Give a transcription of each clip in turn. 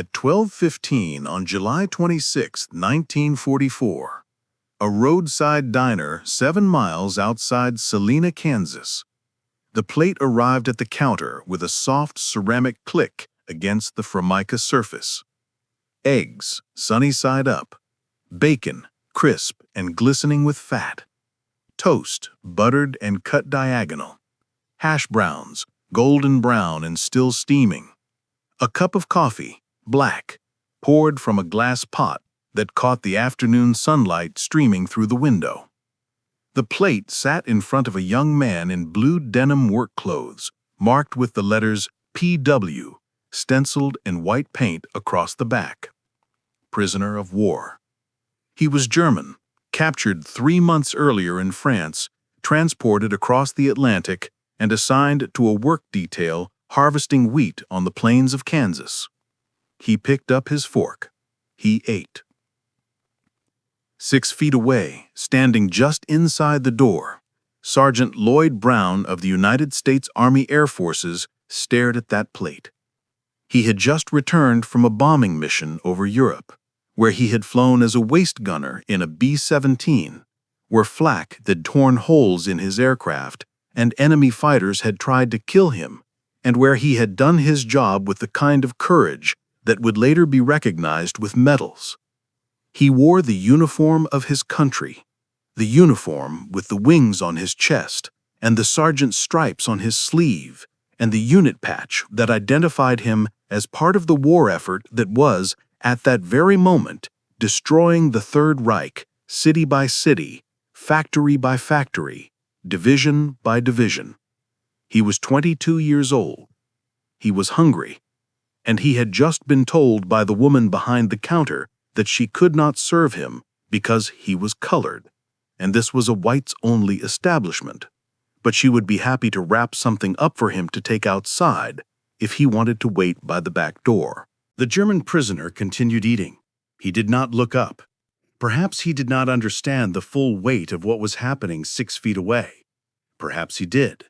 At 12:15 on July 26, 1944, a roadside diner 7 miles outside Salina, Kansas. The plate arrived at the counter with a soft ceramic click against the formica surface. Eggs, sunny side up. Bacon, crisp and glistening with fat. Toast, buttered and cut diagonal. Hash browns, golden brown and still steaming. A cup of coffee, black, poured from a glass pot that caught the afternoon sunlight streaming through the window. The plate sat in front of a young man in blue denim work clothes, marked with the letters PW, stenciled in white paint across the back. Prisoner of war. He was German, captured 3 months earlier in France, transported across the Atlantic, and assigned to a work detail harvesting wheat on the plains of Kansas. He picked up his fork. He ate. 6 feet away, standing just inside the door, Sergeant Lloyd Brown of the United States Army Air Forces stared at that plate. He had just returned from a bombing mission over Europe, where he had flown as a waist gunner in a B-17, where flak had torn holes in his aircraft and enemy fighters had tried to kill him, and where he had done his job with the kind of courage that would later be recognized with medals. He wore the uniform of his country, the uniform with the wings on his chest and the sergeant's stripes on his sleeve, and the unit patch that identified him as part of the war effort that was, at that very moment, destroying the Third Reich, city by city, factory by factory, division by division. He was 22 years old. He was hungry, and he had just been told by the woman behind the counter that she could not serve him because he was colored, and this was a whites-only establishment. But she would be happy to wrap something up for him to take outside if he wanted to wait by the back door. The German prisoner continued eating. He did not look up. Perhaps he did not understand the full weight of what was happening 6 feet away. Perhaps he did.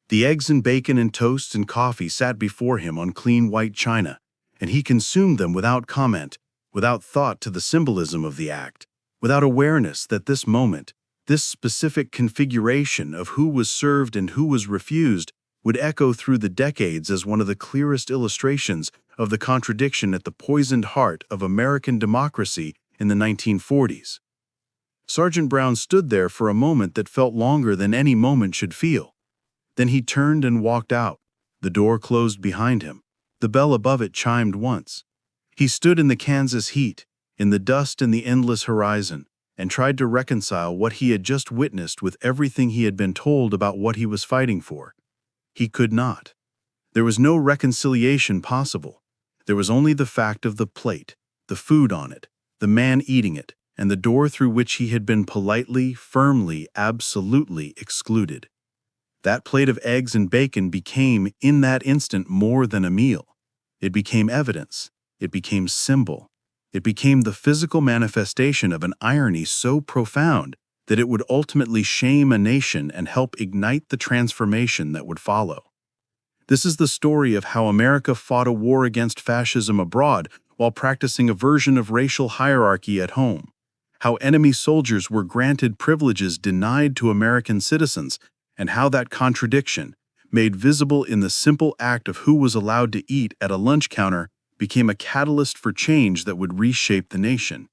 The eggs and bacon and toast and coffee sat before him on clean white china, and he consumed them without comment, without thought to the symbolism of the act, without awareness that this moment, this specific configuration of who was served and who was refused, would echo through the decades as one of the clearest illustrations of the contradiction at the poisoned heart of American democracy in the 1940s. Sergeant Brown stood there for a moment that felt longer than any moment should feel. Then he turned and walked out. The door closed behind him. The bell above it chimed once. He stood in the Kansas heat, in the dust and the endless horizon, and tried to reconcile what he had just witnessed with everything he had been told about what he was fighting for. He could not. There was no reconciliation possible. There was only the fact of the plate, the food on it, the man eating it, and the door through which he had been politely, firmly, absolutely excluded. That plate of eggs and bacon became, in that instant, more than a meal. It became evidence. It became symbol. It became the physical manifestation of an irony so profound that it would ultimately shame a nation and help ignite the transformation that would follow. This is the story of how America fought a war against fascism abroad while practicing a version of racial hierarchy at home. How enemy soldiers were granted privileges denied to American citizens, and how that contradiction, made visible in the simple act of who was allowed to eat at a lunch counter, became a catalyst for change that would reshape the nation.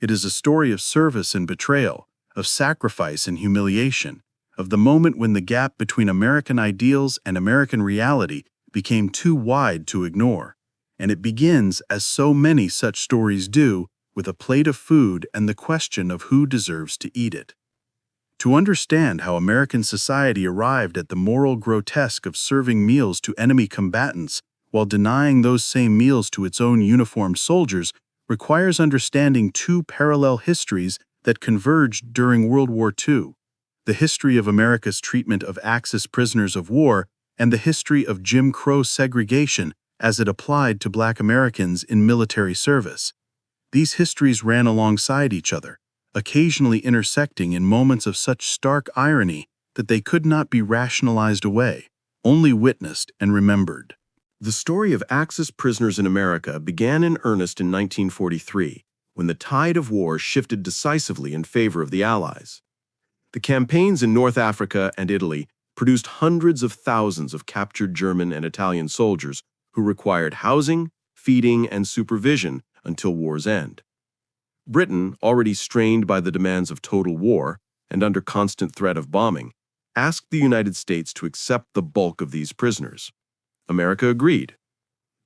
It is a story of service and betrayal, of sacrifice and humiliation, of the moment when the gap between American ideals and American reality became too wide to ignore. And it begins, as so many such stories do, with a plate of food and the question of who deserves to eat it. To understand how American society arrived at the moral grotesque of serving meals to enemy combatants while denying those same meals to its own uniformed soldiers requires understanding 2 parallel histories that converged during World War II, the history of America's treatment of Axis prisoners of war and the history of Jim Crow segregation as it applied to Black Americans in military service. These histories ran alongside each other, occasionally intersecting in moments of such stark irony that they could not be rationalized away, only witnessed and remembered. The story of Axis prisoners in America began in earnest in 1943, when the tide of war shifted decisively in favor of the Allies. The campaigns in North Africa and Italy produced hundreds of thousands of captured German and Italian soldiers who required housing, feeding, and supervision until war's end. Britain, already strained by the demands of total war and under constant threat of bombing, asked the United States to accept the bulk of these prisoners. America agreed.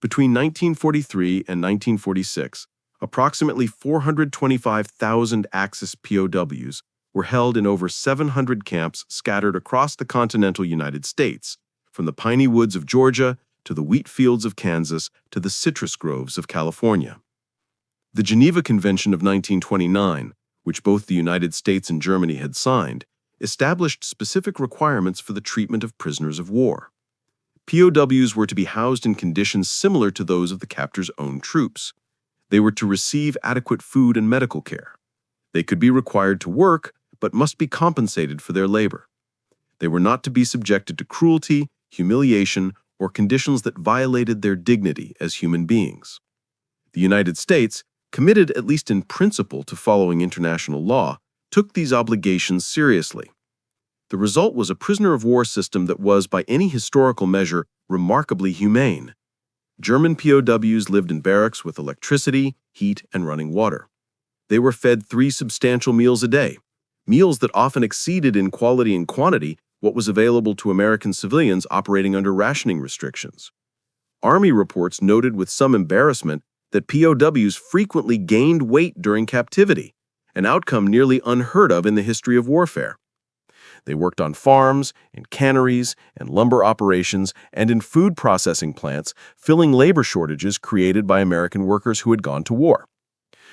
Between 1943 and 1946, approximately 425,000 Axis POWs were held in over 700 camps scattered across the continental United States, from the piney woods of Georgia to the wheat fields of Kansas to the citrus groves of California. The Geneva Convention of 1929, which both the United States and Germany had signed, established specific requirements for the treatment of prisoners of war. POWs were to be housed in conditions similar to those of the captor's own troops. They were to receive adequate food and medical care. They could be required to work, but must be compensated for their labor. They were not to be subjected to cruelty, humiliation, or conditions that violated their dignity as human beings. The United States, committed at least in principle to following international law, took these obligations seriously. The result was a prisoner of war system that was, by any historical measure, remarkably humane. German POWs lived in barracks with electricity, heat, and running water. They were fed 3 substantial meals a day, meals that often exceeded in quality and quantity what was available to American civilians operating under rationing restrictions. Army reports noted with some embarrassment that POWs frequently gained weight during captivity, an outcome nearly unheard of in the history of warfare. They worked on farms, in canneries, and lumber operations, and in food processing plants, filling labor shortages created by American workers who had gone to war.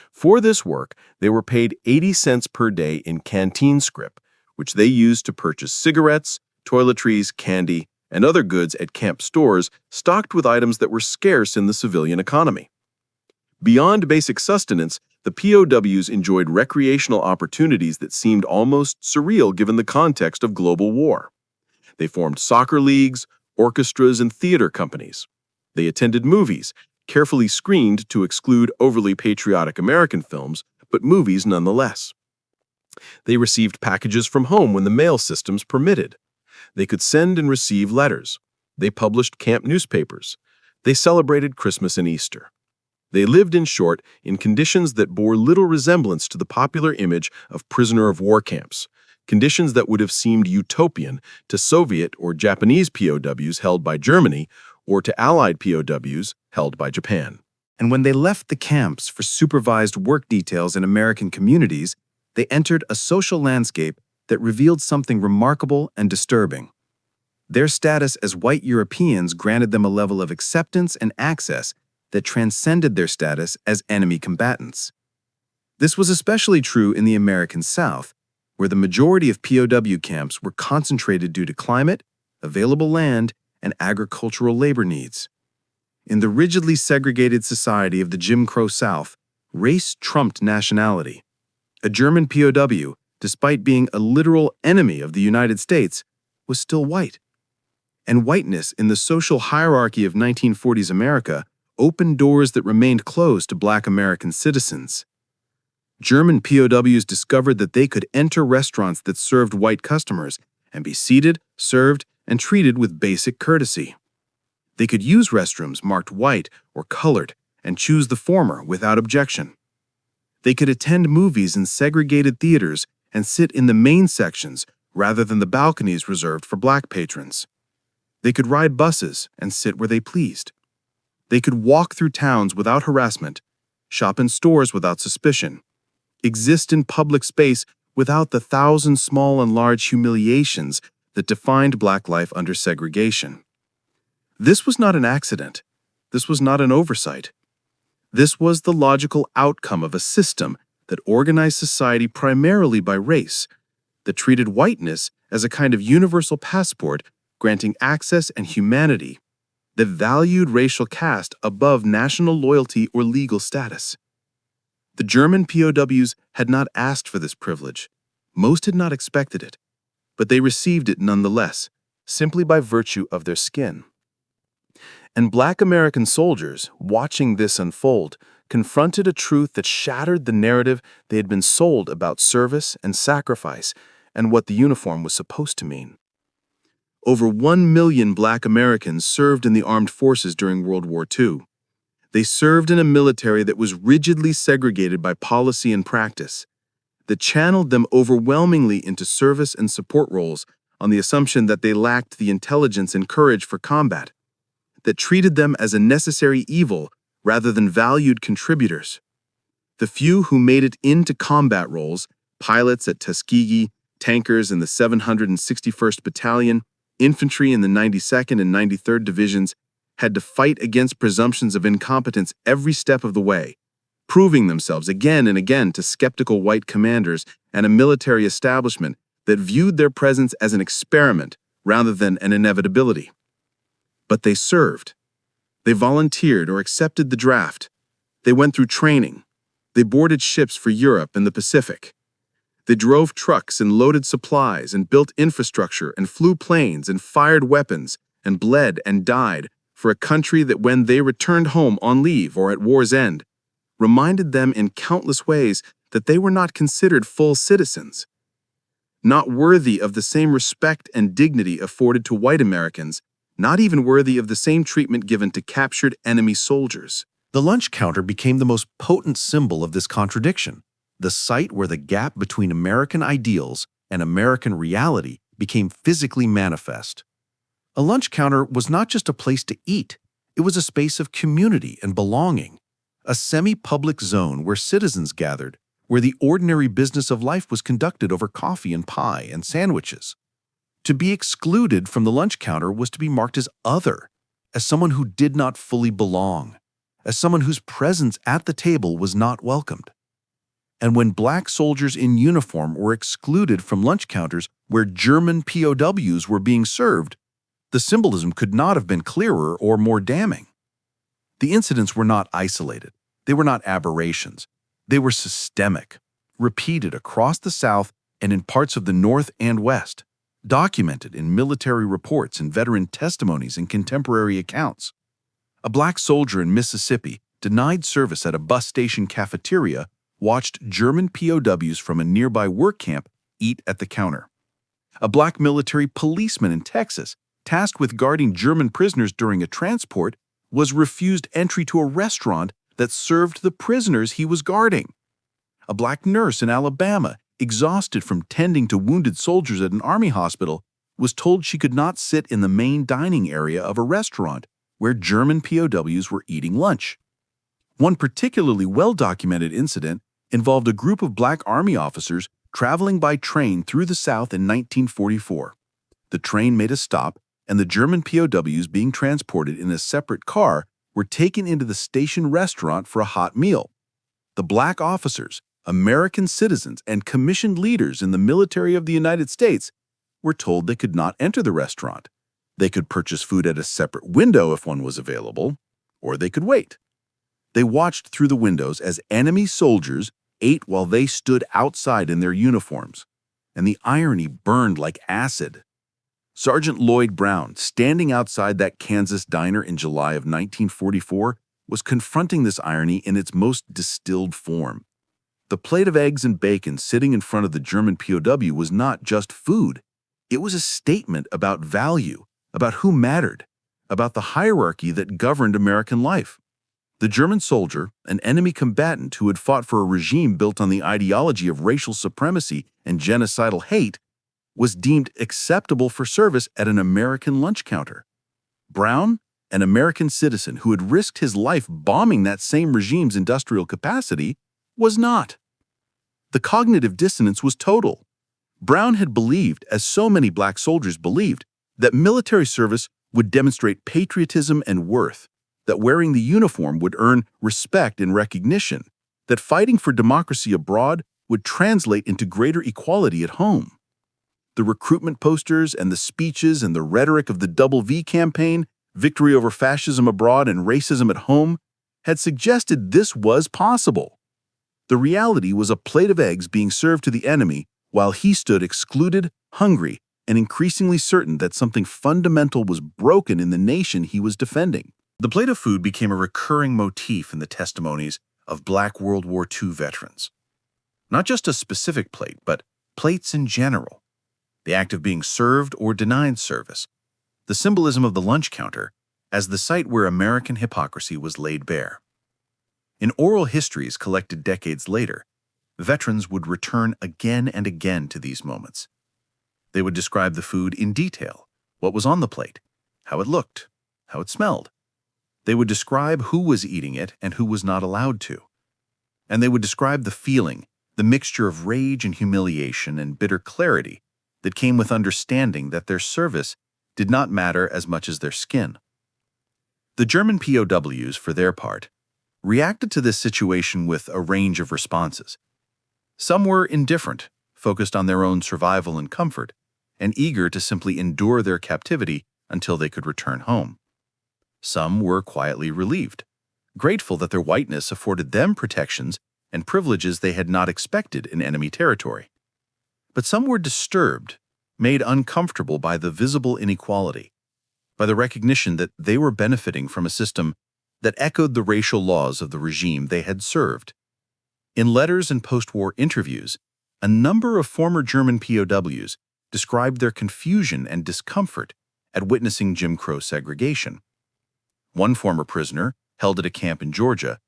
For this work, they were paid 80 cents per day in canteen scrip, which they used to purchase cigarettes, toiletries, candy, and other goods at camp stores stocked with items that were scarce in the civilian economy. Beyond basic sustenance, the POWs enjoyed recreational opportunities that seemed almost surreal given the context of global war. They formed soccer leagues, orchestras, and theater companies. They attended movies, carefully screened to exclude overly patriotic American films, but movies nonetheless. They received packages from home when the mail systems permitted. They could send and receive letters. They published camp newspapers. They celebrated Christmas and Easter. They lived, in short, in conditions that bore little resemblance to the popular image of prisoner of war camps, conditions that would have seemed utopian to Soviet or Japanese POWs held by Germany or to Allied POWs held by Japan. And when they left the camps for supervised work details in American communities, they entered a social landscape that revealed something remarkable and disturbing. Their status as white Europeans granted them a level of acceptance and access that transcended their status as enemy combatants. This was especially true in the American South, where the majority of POW camps were concentrated due to climate, available land, and agricultural labor needs. In the rigidly segregated society of the Jim Crow South, race trumped nationality. A German POW, despite being a literal enemy of the United States, was still white. And whiteness in the social hierarchy of 1940s America opened doors that remained closed to Black American citizens. German POWs discovered that they could enter restaurants that served white customers and be seated, served, and treated with basic courtesy. They could use restrooms marked white or colored and choose the former without objection. They could attend movies in segregated theaters and sit in the main sections rather than the balconies reserved for Black patrons. They could ride buses and sit where they pleased. They could walk through towns without harassment, shop in stores without suspicion, exist in public space without the 1,000 small and large humiliations that defined Black life under segregation. This was not an accident. This was not an oversight. This was the logical outcome of a system that organized society primarily by race, that treated whiteness as a kind of universal passport granting access and humanity, that valued racial caste above national loyalty or legal status. The German POWs had not asked for this privilege. Most had not expected it, but they received it nonetheless, simply by virtue of their skin. And Black American soldiers, watching this unfold, confronted a truth that shattered the narrative they had been sold about service and sacrifice and what the uniform was supposed to mean. Over 1 million Black Americans served in the armed forces during World War II. They served in a military that was rigidly segregated by policy and practice, that channeled them overwhelmingly into service and support roles on the assumption that they lacked the intelligence and courage for combat, that treated them as a necessary evil rather than valued contributors. The few who made it into combat roles, pilots at Tuskegee, tankers in the 761st Battalion, infantry in the 92nd and 93rd Divisions, had to fight against presumptions of incompetence every step of the way, proving themselves again and again to skeptical white commanders and a military establishment that viewed their presence as an experiment rather than an inevitability. But they served. They volunteered or accepted the draft. They went through training. They boarded ships for Europe and the Pacific. They drove trucks and loaded supplies and built infrastructure and flew planes and fired weapons and bled and died for a country that, when they returned home on leave or at war's end, reminded them in countless ways that they were not considered full citizens, not worthy of the same respect and dignity afforded to white Americans, not even worthy of the same treatment given to captured enemy soldiers. The lunch counter became the most potent symbol of this contradiction, the site where the gap between American ideals and American reality became physically manifest. A lunch counter was not just a place to eat, it was a space of community and belonging, a semi-public zone where citizens gathered, where the ordinary business of life was conducted over coffee and pie and sandwiches. To be excluded from the lunch counter was to be marked as other, as someone who did not fully belong, as someone whose presence at the table was not welcomed. And when Black soldiers in uniform were excluded from lunch counters where German POWs were being served, the symbolism could not have been clearer or more damning. The incidents were not isolated. They were not aberrations. They were systemic, repeated across the South and in parts of the North and West, documented in military reports and veteran testimonies and contemporary accounts. A Black soldier in Mississippi, denied service at a bus station cafeteria, watched German POWs from a nearby work camp eat at the counter. A Black military policeman in Texas, tasked with guarding German prisoners during a transport, was refused entry to a restaurant that served the prisoners he was guarding. A Black nurse in Alabama, exhausted from tending to wounded soldiers at an army hospital, was told she could not sit in the main dining area of a restaurant where German POWs were eating lunch. One particularly well-documented incident involved a group of Black Army officers traveling by train through the South in 1944. The train made a stop, and the German POWs being transported in a separate car were taken into the station restaurant for a hot meal. The Black officers, American citizens, and commissioned leaders in the military of the United States were told they could not enter the restaurant. They could purchase food at a separate window if one was available, or they could wait. They watched through the windows as enemy soldiers ate while they stood outside in their uniforms, and the irony burned like acid. Sergeant Lloyd Brown, standing outside that Kansas diner in July of 1944, was confronting this irony in its most distilled form. The plate of eggs and bacon sitting in front of the German POW was not just food. It was a statement about value, about who mattered, about the hierarchy that governed American life. The German soldier, an enemy combatant who had fought for a regime built on the ideology of racial supremacy and genocidal hate, was deemed acceptable for service at an American lunch counter. Brown, an American citizen who had risked his life bombing that same regime's industrial capacity, was not. The cognitive dissonance was total. Brown had believed, as so many Black soldiers believed, that military service would demonstrate patriotism and worth, that wearing the uniform would earn respect and recognition, that fighting for democracy abroad would translate into greater equality at home. The recruitment posters and the speeches and the rhetoric of the WWII campaign, victory over fascism abroad and racism at home, had suggested this was possible. The reality was a plate of eggs being served to the enemy while he stood excluded, hungry, and increasingly certain that something fundamental was broken in the nation he was defending. The plate of food became a recurring motif in the testimonies of Black World War II veterans. Not just a specific plate, but plates in general. The act of being served or denied service. The symbolism of the lunch counter as the site where American hypocrisy was laid bare. In oral histories collected decades later, veterans would return again and again to these moments. They would describe the food in detail, what was on the plate, how it looked, how it smelled. They would describe who was eating it and who was not allowed to. And they would describe the feeling, the mixture of rage and humiliation and bitter clarity that came with understanding that their service did not matter as much as their skin. The German POWs, for their part, reacted to this situation with a range of responses. Some were indifferent, focused on their own survival and comfort, and eager to simply endure their captivity until they could return home. Some were quietly relieved, grateful that their whiteness afforded them protections and privileges they had not expected in enemy territory. But some were disturbed, made uncomfortable by the visible inequality, by the recognition that they were benefiting from a system that echoed the racial laws of the regime they had served. In letters and post-war interviews, a number of former German POWs described their confusion and discomfort at witnessing Jim Crow segregation. One former prisoner, held at a camp in Georgia,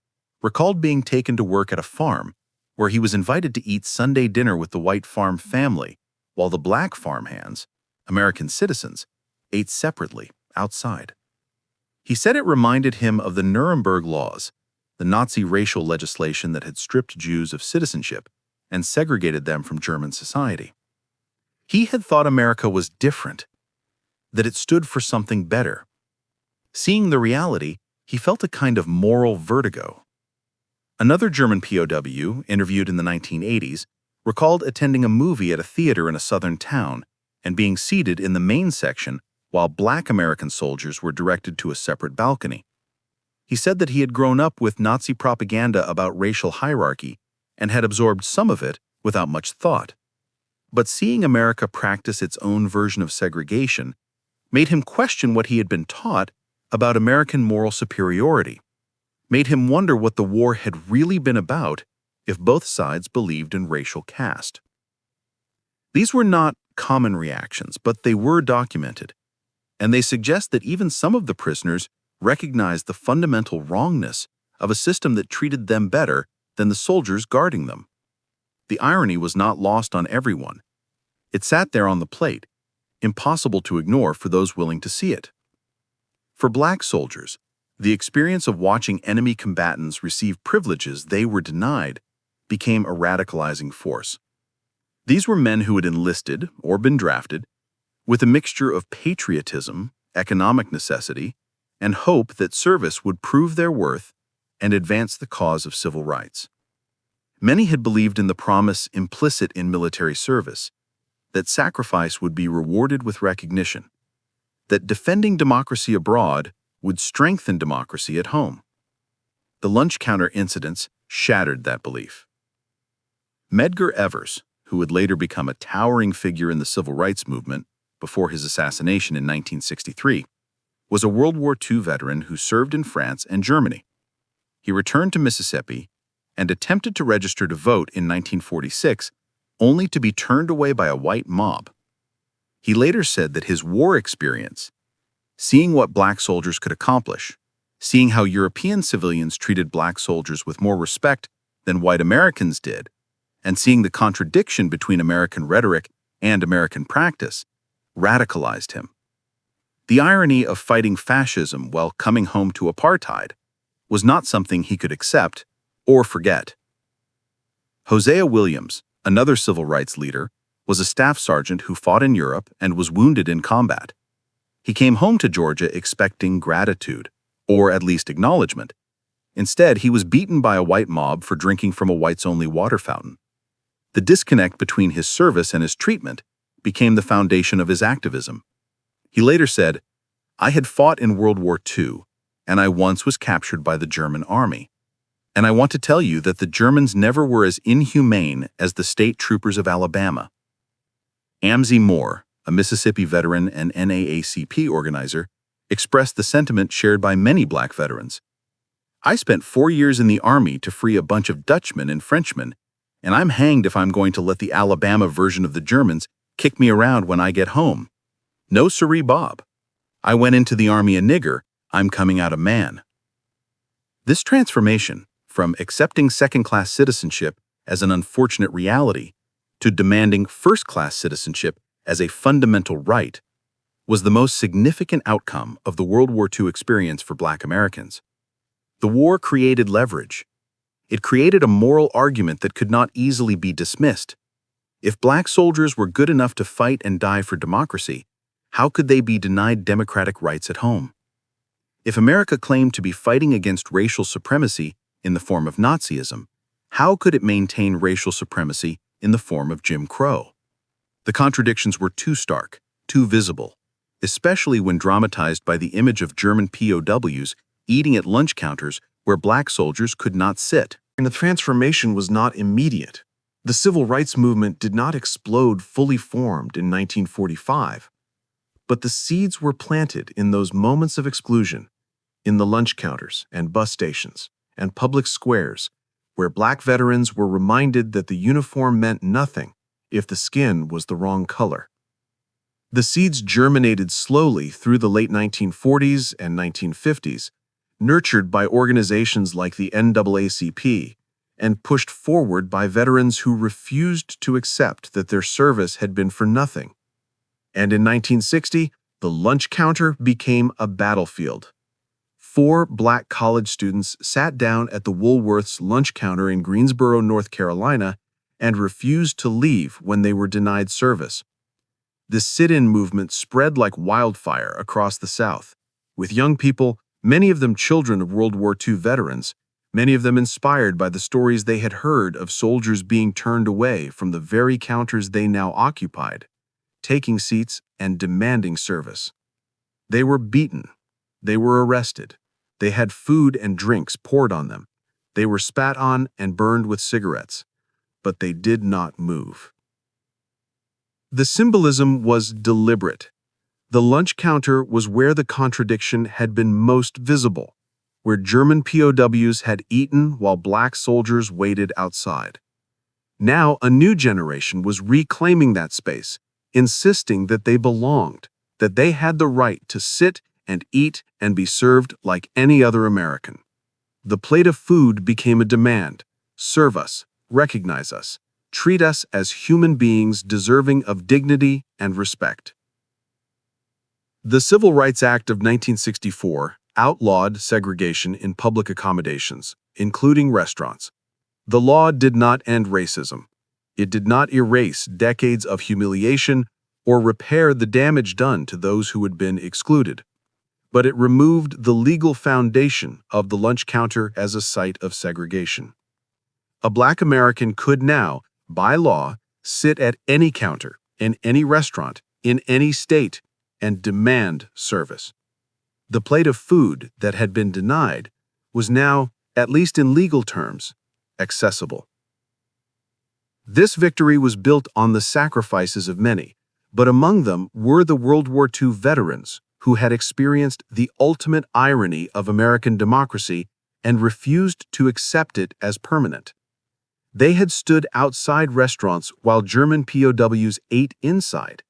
recalled being taken to work at a farm where he was invited to eat Sunday dinner with the white farm family, while the black farmhands, American citizens, ate separately outside. He said it reminded him of the Nuremberg laws, the Nazi racial legislation that had stripped Jews of citizenship and segregated them from German society. He had thought America was different, that it stood for something better. Seeing the reality, he felt a kind of moral vertigo. Another German POW, interviewed in the 1980s, recalled attending a movie at a theater in a southern town and being seated in the main section while Black American soldiers were directed to a separate balcony. He said that he had grown up with Nazi propaganda about racial hierarchy and had absorbed some of it without much thought. But seeing America practice its own version of segregation made him question what he had been taught about American moral superiority, made him wonder what the war had really been about if both sides believed in racial caste. These were not common reactions, but they were documented, and they suggest that even some of the prisoners recognized the fundamental wrongness of a system that treated them better than the soldiers guarding them. The irony was not lost on everyone. It sat there on the plate, impossible to ignore for those willing to see it. For Black soldiers, the experience of watching enemy combatants receive privileges they were denied became a radicalizing force. These were men who had enlisted or been drafted with a mixture of patriotism, economic necessity, and hope that service would prove their worth and advance the cause of civil rights. Many had believed in the promise implicit in military service, that sacrifice would be rewarded with recognition, that defending democracy abroad would strengthen democracy at home. The lunch counter incidents shattered that belief. Medgar Evers, who would later become a towering figure in the civil rights movement before his assassination in 1963, was a World War II veteran who served in France and Germany. He returned to Mississippi and attempted to register to vote in 1946, only to be turned away by a white mob. He later said that his war experience, seeing what Black soldiers could accomplish, seeing how European civilians treated Black soldiers with more respect than white Americans did, and seeing the contradiction between American rhetoric and American practice, radicalized him. The irony of fighting fascism while coming home to apartheid was not something he could accept or forget. Hosea Williams, another civil rights leader, was a staff sergeant who fought in Europe and was wounded in combat. He came home to Georgia expecting gratitude, or at least acknowledgement. Instead, he was beaten by a white mob for drinking from a whites-only water fountain. The disconnect between his service and his treatment became the foundation of his activism. He later said, "I had fought in World War II, and I once was captured by the German army. And I want to tell you that the Germans never were as inhumane as the state troopers of Alabama." Amzie Moore, a Mississippi veteran and NAACP organizer, expressed the sentiment shared by many black veterans. "I spent 4 years in the Army to free a bunch of Dutchmen and Frenchmen, and I'm hanged if I'm going to let the Alabama version of the Germans kick me around when I get home. No siree, Bob. I went into the Army a nigger, I'm coming out a man." This transformation, from accepting second-class citizenship as an unfortunate reality to demanding first-class citizenship as a fundamental right, was the most significant outcome of the World War II experience for Black Americans. The war created leverage. It created a moral argument that could not easily be dismissed. If Black soldiers were good enough to fight and die for democracy, how could they be denied democratic rights at home? If America claimed to be fighting against racial supremacy in the form of Nazism, how could it maintain racial supremacy in the form of Jim Crow? The contradictions were too stark, too visible, especially when dramatized by the image of German POWs eating at lunch counters where Black soldiers could not sit. And the transformation was not immediate. The civil rights movement did not explode fully formed in 1945, but the seeds were planted in those moments of exclusion, in the lunch counters and bus stations and public squares, where Black veterans were reminded that the uniform meant nothing if the skin was the wrong color. The seeds germinated slowly through the late 1940s and 1950s, nurtured by organizations like the NAACP, and pushed forward by veterans who refused to accept that their service had been for nothing. And in 1960, the lunch counter became a battlefield. 4 Black college students sat down at the Woolworth's lunch counter in Greensboro, North Carolina, and refused to leave when they were denied service. The sit-in movement spread like wildfire across the South, with young people, many of them children of World War II veterans, many of them inspired by the stories they had heard of soldiers being turned away from the very counters they now occupied, taking seats and demanding service. They were beaten. They were arrested. They had food and drinks poured on them. They were spat on and burned with cigarettes, but they did not move. The symbolism was deliberate. The lunch counter was where the contradiction had been most visible, where German POWs had eaten while Black soldiers waited outside. Now a new generation was reclaiming that space, insisting that they belonged, that they had the right to sit and eat and be served like any other American. The plate of food became a demand. Serve us, recognize us, treat us as human beings deserving of dignity and respect. The Civil Rights Act of 1964 outlawed segregation in public accommodations, including restaurants. The law did not end racism. It did not erase decades of humiliation or repair the damage done to those who had been excluded, but it removed the legal foundation of the lunch counter as a site of segregation. A Black American could now, by law, sit at any counter, in any restaurant, in any state, and demand service. The plate of food that had been denied was now, at least in legal terms, accessible. This victory was built on the sacrifices of many, but among them were the World War II veterans who had experienced the ultimate irony of American democracy and refused to accept it as permanent. They had stood outside restaurants while German POWs ate inside,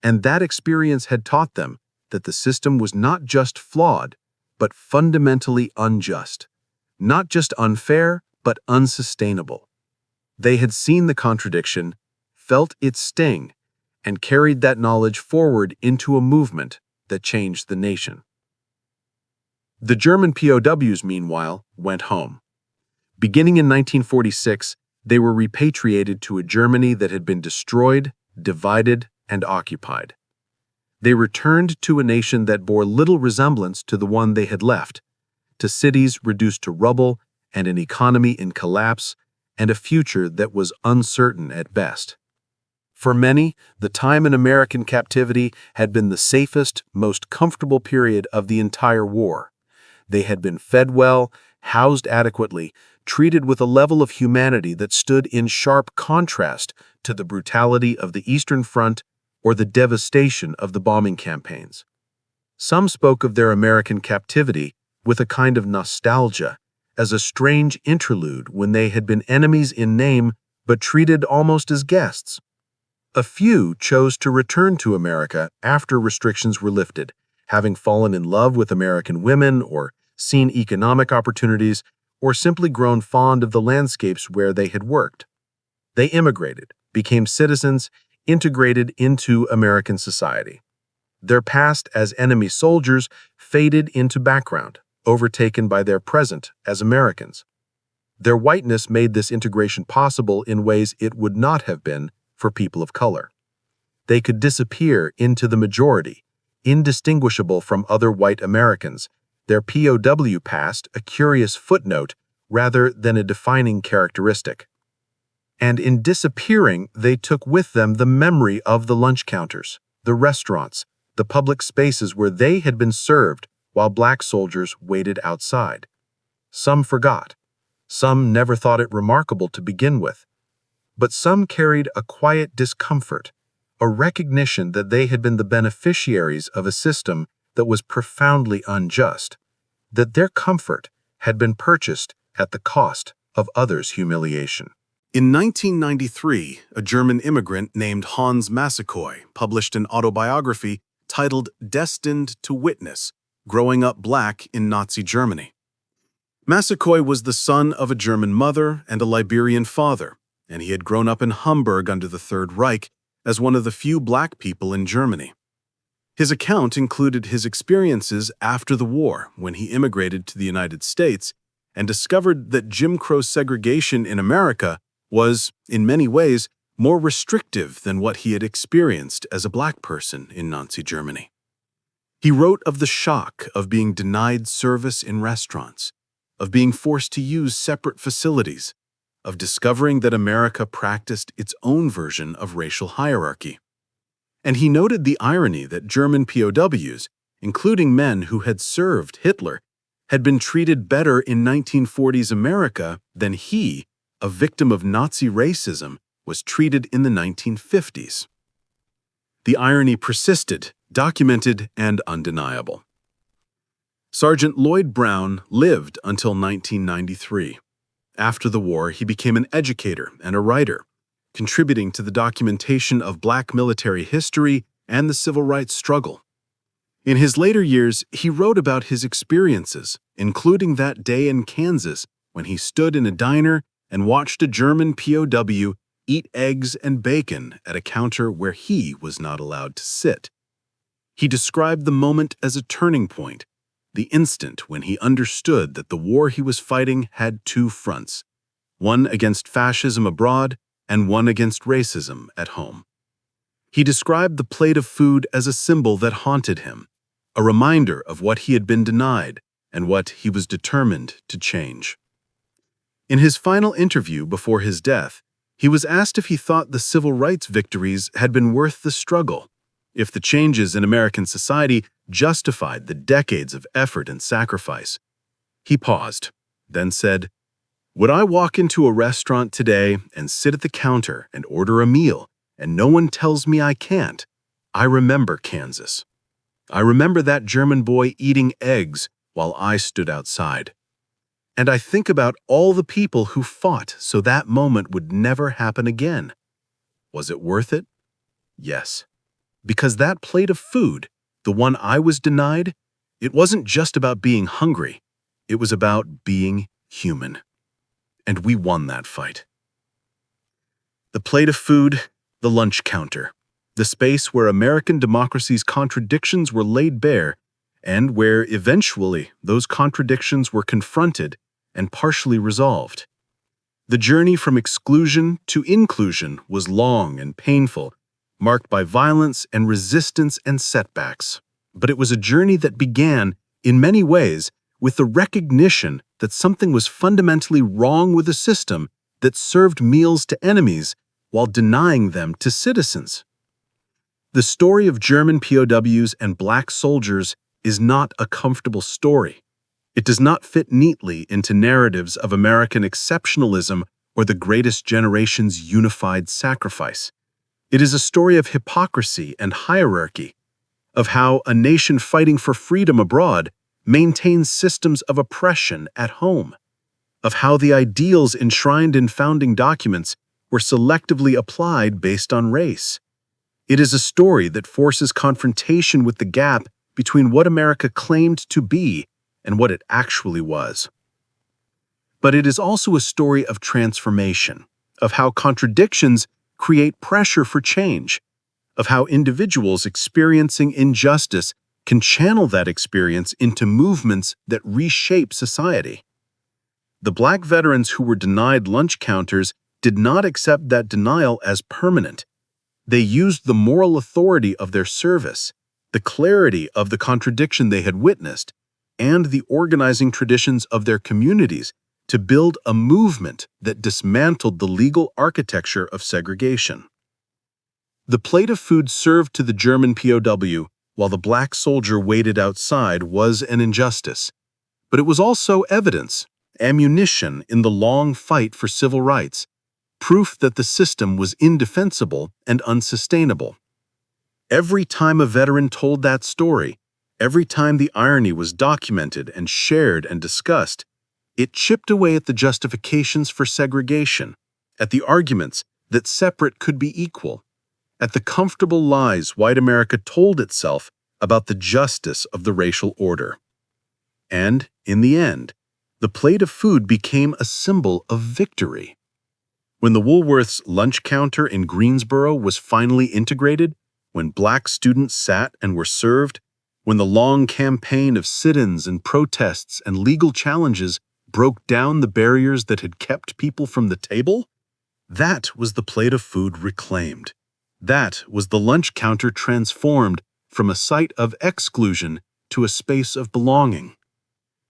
and that experience had taught them that the system was not just flawed, but fundamentally unjust, not just unfair, but unsustainable. They had seen the contradiction, felt its sting, and carried that knowledge forward into a movement that changed the nation. The German POWs, meanwhile, went home. Beginning in 1946, they were repatriated to a Germany that had been destroyed, divided, and occupied. They returned to a nation that bore little resemblance to the one they had left, to cities reduced to rubble and an economy in collapse, and a future that was uncertain at best. For many, the time in American captivity had been the safest, most comfortable period of the entire war. They had been fed well, housed adequately, treated with a level of humanity that stood in sharp contrast to the brutality of the Eastern Front or the devastation of the bombing campaigns. Some spoke of their American captivity with a kind of nostalgia, as a strange interlude when they had been enemies in name but treated almost as guests. A few chose to return to America after restrictions were lifted, having fallen in love with American women or seen economic opportunities or simply grown fond of the landscapes where they had worked. They immigrated, became citizens, integrated into American society. Their past as enemy soldiers faded into background, overtaken by their present as Americans. Their whiteness made this integration possible in ways it would not have been for people of color. They could disappear into the majority, indistinguishable from other white Americans, their POW past a curious footnote rather than a defining characteristic. And in disappearing, they took with them the memory of the lunch counters, the restaurants, the public spaces where they had been served while black soldiers waited outside. Some forgot. Some never thought it remarkable to begin with. But some carried a quiet discomfort, a recognition that they had been the beneficiaries of a system that was profoundly unjust, that their comfort had been purchased at the cost of others' humiliation. In 1993, a German immigrant named Hans Massaquoi published an autobiography titled Destined to Witness, Growing Up Black in Nazi Germany. Massaquoi was the son of a German mother and a Liberian father, and he had grown up in Hamburg under the Third Reich as one of the few black people in Germany. His account included his experiences after the war when he immigrated to the United States and discovered that Jim Crow segregation in America was, in many ways, more restrictive than what he had experienced as a black person in Nazi Germany. He wrote of the shock of being denied service in restaurants, of being forced to use separate facilities, of discovering that America practiced its own version of racial hierarchy. And he noted the irony that German POWs, including men who had served Hitler, had been treated better in 1940s America than he, a victim of Nazi racism, was treated in the 1950s. The irony persisted, documented and undeniable. Sergeant Lloyd Brown lived until 1993. After the war, he became an educator and a writer, contributing to the documentation of black military history and the civil rights struggle. In his later years, he wrote about his experiences, including that day in Kansas when he stood in a diner and watched a German POW eat eggs and bacon at a counter where he was not allowed to sit. He described the moment as a turning point, the instant when he understood that the war he was fighting had two fronts, one against fascism abroad and one against racism at home. He described the plate of food as a symbol that haunted him, a reminder of what he had been denied and what he was determined to change. In his final interview before his death, he was asked if he thought the civil rights victories had been worth the struggle, if the changes in American society justified the decades of effort and sacrifice. He paused, then said, "Would I walk into a restaurant today and sit at the counter and order a meal, and no one tells me I can't? I remember Kansas. I remember that German boy eating eggs while I stood outside. And I think about all the people who fought so that moment would never happen again. Was it worth it? Yes. Because that plate of food, the one I was denied, it wasn't just about being hungry. It was about being human. And we won that fight." The plate of food, the lunch counter, the space where American democracy's contradictions were laid bare, and where eventually those contradictions were confronted and partially resolved. The journey from exclusion to inclusion was long and painful, marked by violence and resistance and setbacks. But it was a journey that began, in many ways, with the recognition that something was fundamentally wrong with a system that served meals to enemies while denying them to citizens. The story of German POWs and black soldiers is not a comfortable story. It does not fit neatly into narratives of American exceptionalism or the greatest generation's unified sacrifice. It is a story of hypocrisy and hierarchy, of how a nation fighting for freedom abroad maintains systems of oppression at home, of how the ideals enshrined in founding documents were selectively applied based on race. It is a story that forces confrontation with the gap between what America claimed to be and what it actually was. But it is also a story of transformation, of how contradictions create pressure for change, of how individuals experiencing injustice can channel that experience into movements that reshape society. The Black veterans who were denied lunch counters did not accept that denial as permanent. They used the moral authority of their service, the clarity of the contradiction they had witnessed, and the organizing traditions of their communities to build a movement that dismantled the legal architecture of segregation. The plate of food served to the German POW while the Black soldier waited outside was an injustice, but it was also evidence, ammunition in the long fight for civil rights, proof that the system was indefensible and unsustainable. Every time a veteran told that story, every time the irony was documented and shared and discussed, it chipped away at the justifications for segregation, at the arguments that separate could be equal, at the comfortable lies white America told itself about the justice of the racial order. And, in the end, the plate of food became a symbol of victory. When the Woolworth's lunch counter in Greensboro was finally integrated, when Black students sat and were served, when the long campaign of sit-ins and protests and legal challenges broke down the barriers that had kept people from the table, that was the plate of food reclaimed. That was the lunch counter transformed from a site of exclusion to a space of belonging.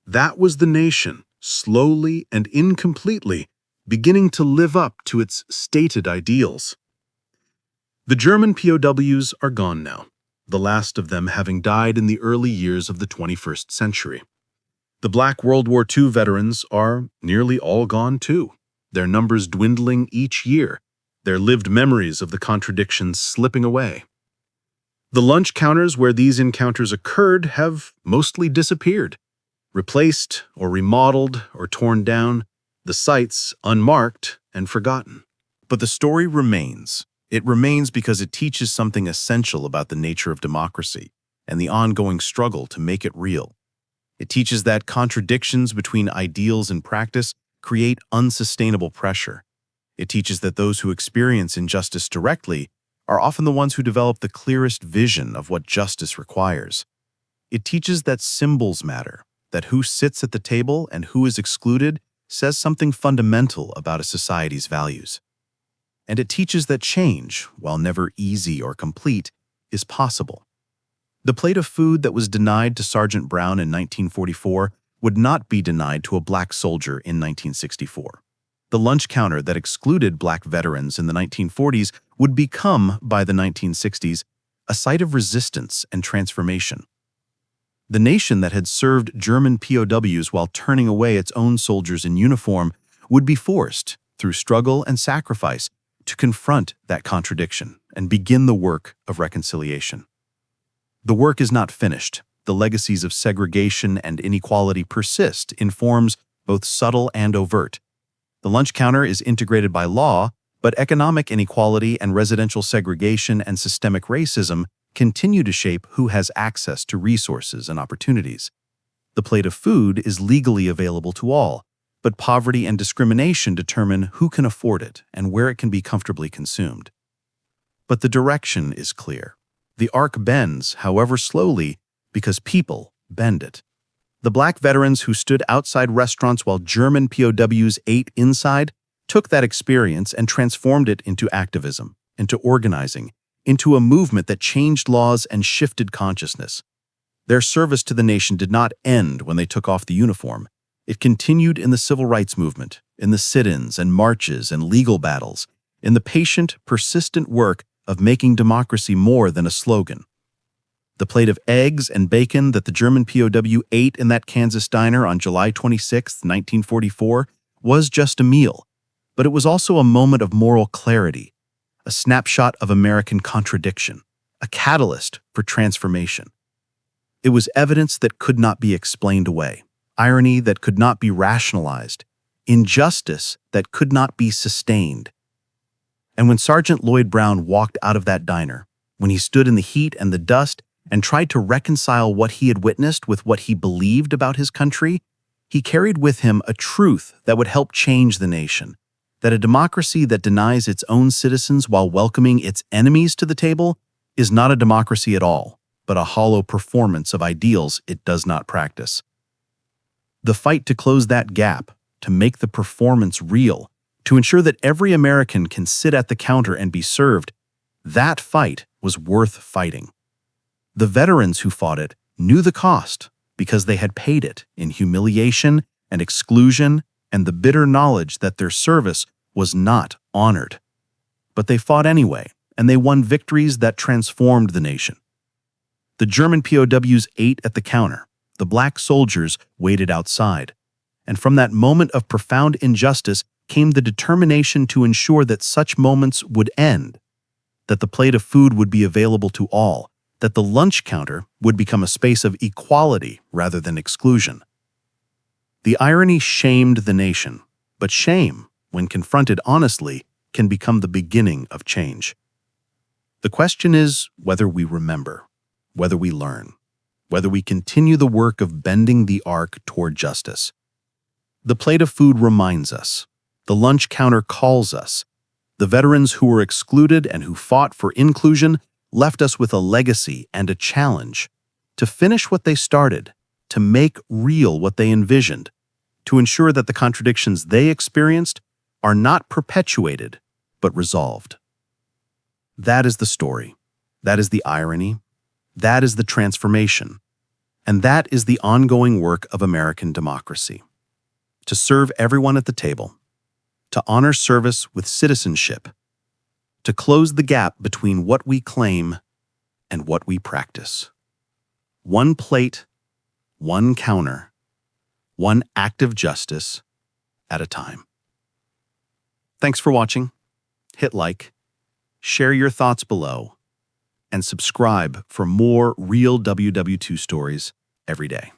That was the nation, slowly and incompletely, beginning to live up to its stated ideals. The German POWs are gone now, the last of them having died in the early years of the 21st century. The Black World War II veterans are nearly all gone too, their numbers dwindling each year, their lived memories of the contradictions slipping away. The lunch counters where these encounters occurred have mostly disappeared, replaced or remodeled or torn down, the sites unmarked and forgotten. But the story remains. It remains because it teaches something essential about the nature of democracy and the ongoing struggle to make it real. It teaches that contradictions between ideals and practice create unsustainable pressure. It teaches that those who experience injustice directly are often the ones who develop the clearest vision of what justice requires. It teaches that symbols matter, that who sits at the table and who is excluded says something fundamental about a society's values. And it teaches that change, while never easy or complete, is possible. The plate of food that was denied to Sergeant Brown in 1944 would not be denied to a Black soldier in 1964. The lunch counter that excluded Black veterans in the 1940s would become, by the 1960s, a site of resistance and transformation. The nation that had served German POWs while turning away its own soldiers in uniform would be forced, through struggle and sacrifice, to confront that contradiction and begin the work of reconciliation. The work is not finished. The legacies of segregation and inequality persist in forms both subtle and overt. The lunch counter is integrated by law, but economic inequality and residential segregation and systemic racism continue to shape who has access to resources and opportunities. The plate of food is legally available to all, but poverty and discrimination determine who can afford it and where it can be comfortably consumed. But the direction is clear. The arc bends, however slowly, because people bend it. The Black veterans who stood outside restaurants while German POWs ate inside took that experience and transformed it into activism, into organizing, into a movement that changed laws and shifted consciousness. Their service to the nation did not end when they took off the uniform. It continued in the civil rights movement, in the sit-ins and marches and legal battles, in the patient, persistent work of making democracy more than a slogan. The plate of eggs and bacon that the German POW ate in that Kansas diner on July 26, 1944, was just a meal, but it was also a moment of moral clarity, a snapshot of American contradiction, a catalyst for transformation. It was evidence that could not be explained away, irony that could not be rationalized, injustice that could not be sustained. And when Sergeant Lloyd Brown walked out of that diner, when he stood in the heat and the dust and tried to reconcile what he had witnessed with what he believed about his country, he carried with him a truth that would help change the nation, that a democracy that denies its own citizens while welcoming its enemies to the table is not a democracy at all, but a hollow performance of ideals it does not practice. The fight to close that gap, to make the performance real, to ensure that every American can sit at the counter and be served, that fight was worth fighting. The veterans who fought it knew the cost because they had paid it in humiliation and exclusion and the bitter knowledge that their service was not honored. But they fought anyway, and they won victories that transformed the nation. The German POWs ate at the counter. The black soldiers waited outside. And from that moment of profound injustice came the determination to ensure that such moments would end, that the plate of food would be available to all, that the lunch counter would become a space of equality rather than exclusion. The irony shamed the nation, but shame, when confronted honestly, can become the beginning of change. The question is whether we remember, whether we learn, whether we continue the work of bending the arc toward justice. The plate of food reminds us. The lunch counter calls us. The veterans who were excluded and who fought for inclusion left us with a legacy and a challenge to finish what they started, to make real what they envisioned, to ensure that the contradictions they experienced are not perpetuated, but resolved. That is the story. That is the irony. That is the transformation. And that is the ongoing work of American democracy. To serve everyone at the table, to honor service with citizenship, to close the gap between what we claim and what we practice. One plate, one counter, one act of justice at a time. Thanks for watching. Hit like, share your thoughts below, and subscribe for more real WW2 stories every day.